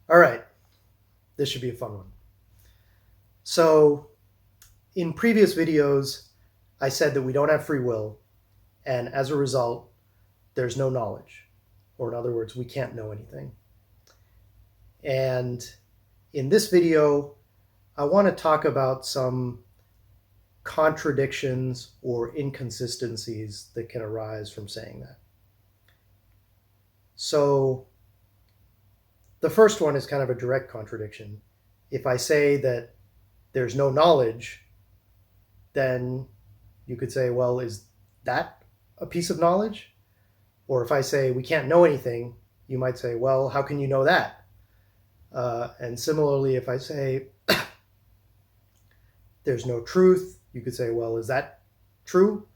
All right, this should be a fun one. So, in previous videos, I said that we don't have free will, and as a result, there's no knowledge. Or, in other words, we can't know anything. And in this video, I want to talk about some contradictions or inconsistencies that can arise from saying that. So, the first one is kind of a direct contradiction. If I say that there's no knowledge, then you could say, well, is that a piece of knowledge? Or if I say we can't know anything, you might say, well, how can you know that? And similarly, if I say there's no truth, you could say, well, is that true?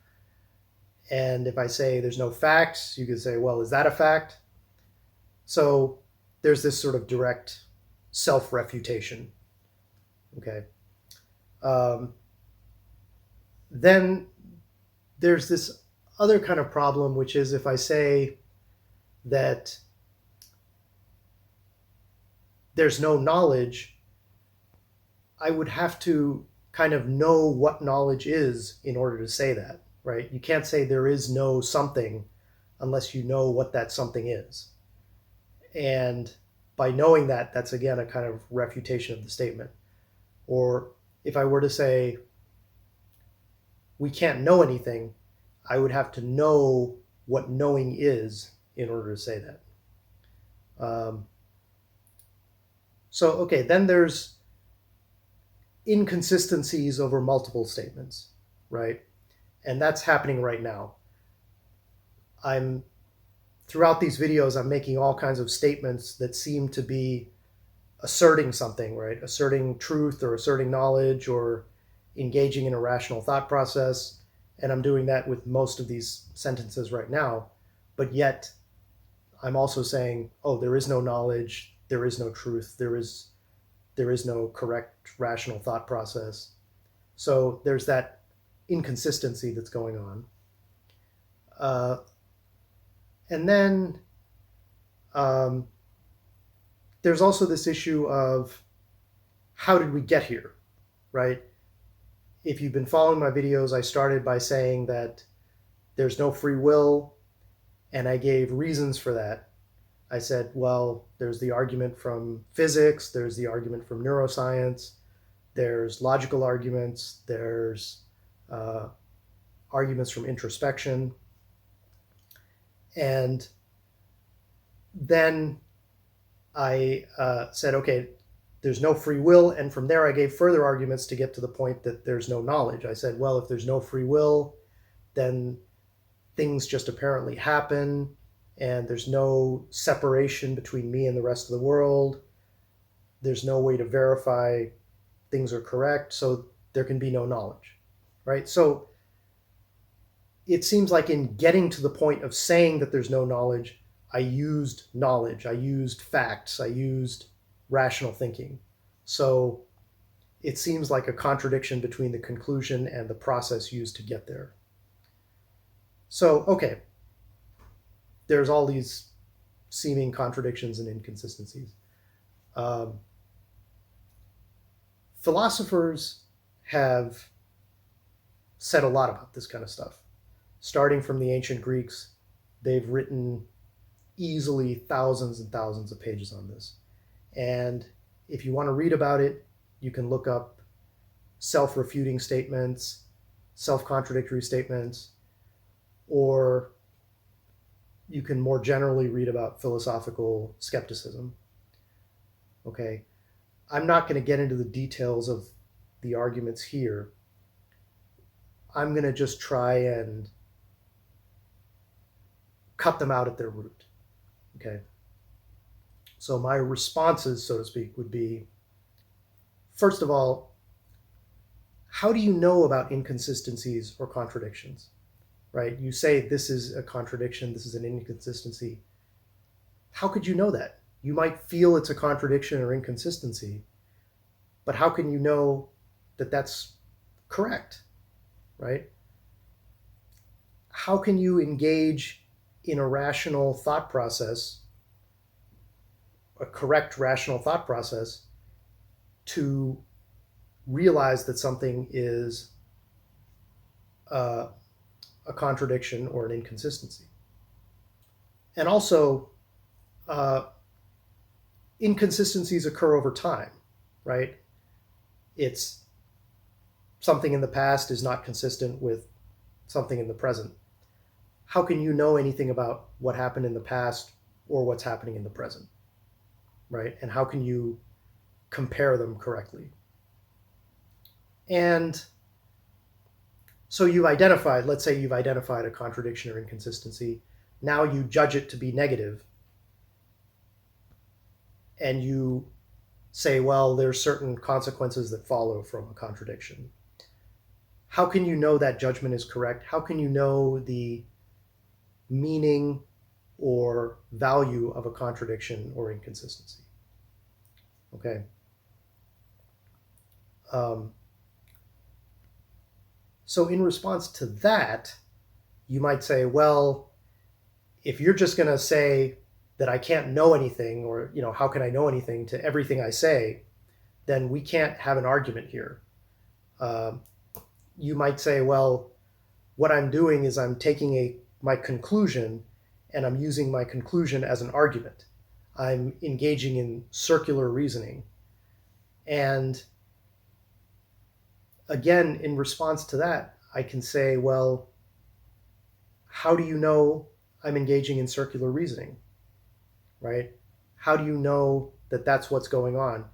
And if I say there's no facts, you could say, well, is that a fact? So there's this sort of direct self refutation. Okay. Um, then there's this other kind of problem, which is if I say that there's no knowledge, I would have to kind of know what knowledge is in order to say that, right? You can't say there is no something unless you know what that something is. And by knowing that, that's again a kind of refutation of the statement. Or if I were to say we can't know anything, I would have to know what knowing is in order to say that. Okay, then there's inconsistencies over multiple statements, right? And that's happening right now. I'm throughout these videos, I'm making all kinds of statements that seem to be asserting something, right? Asserting truth or asserting knowledge or engaging in a rational thought process. And I'm doing that with most of these sentences right now. But yet, I'm also saying, oh, there is no knowledge, there is no truth, there is no correct rational thought process. So there's that inconsistency that's going on. Uh, and then um, there's also this issue of how did we get here, right? If you've been following my videos, I started by saying that there's no free will, and I gave reasons for that. I said, well, there's the argument from physics, there's the argument from neuroscience, there's logical arguments, there's arguments from introspection. And then I said, okay, there's no free will. And from there, I gave further arguments to get to the point that there's no knowledge. I said, well, if there's no free will, then things just apparently happen, and there's no separation between me and the rest of the world. There's no way to verify things are correct, so there can be no knowledge, right? So it seems like in getting to the point of saying that there's no knowledge, I used knowledge, I used facts, I used rational thinking. So it seems like a contradiction between the conclusion and the process used to get there. So, okay, there's all these seeming contradictions and inconsistencies. Um, Philosophers have said a lot about this kind of stuff. Starting from the ancient Greeks, they've written easily thousands and thousands of pages on this. And if you want to read about it, you can look up self-refuting statements, self-contradictory statements, or you can more generally read about philosophical skepticism. Okay, I'm not going to get into the details of the arguments here. I'm going to just try and cut them out at their root. Okay, so my responses, so to speak, would be, first of all, how do you know about inconsistencies or contradictions? Right? You say this is a contradiction, this is an inconsistency. How could you know that? You might feel it's a contradiction or inconsistency, but how can you know that that's correct, right? How can you engage in a rational thought process? a correct rational thought process to realize that something is a contradiction or an inconsistency. And also, uh, inconsistencies occur over time, right? It's something in the past is not consistent with something in the present. How can you know anything about what happened in the past or what's happening in the present, right? And how can you compare them correctly? And so let's say you've identified a contradiction or inconsistency. Now you judge it to be negative, and you say, well, there's certain consequences that follow from a contradiction. How can you know that judgment is correct? How can you know the meaning or value of a contradiction or inconsistency? Okay. So in response to that, you might say, well, if you're just going to say that I can't know anything, or how can I know anything to everything I say, then we can't have an argument here. You might say, well, what I'm doing is I'm taking my conclusion and I'm using my conclusion as an argument. I'm engaging in circular reasoning. And again, in response to that, I can say, well, how do you know I'm engaging in circular reasoning, right? How do you know that that's what's going on?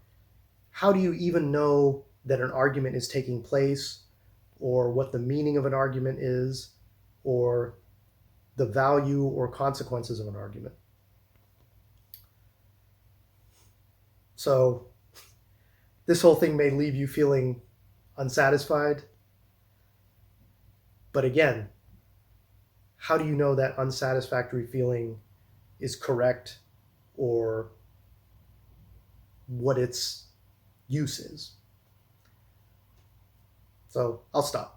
How do you even know that an argument is taking place, or what the meaning of an argument is, or the value or consequences of an argument? So this whole thing may leave you feeling unsatisfied. But again, how do you know that unsatisfactory feeling is correct, or what its use is? So I'll stop.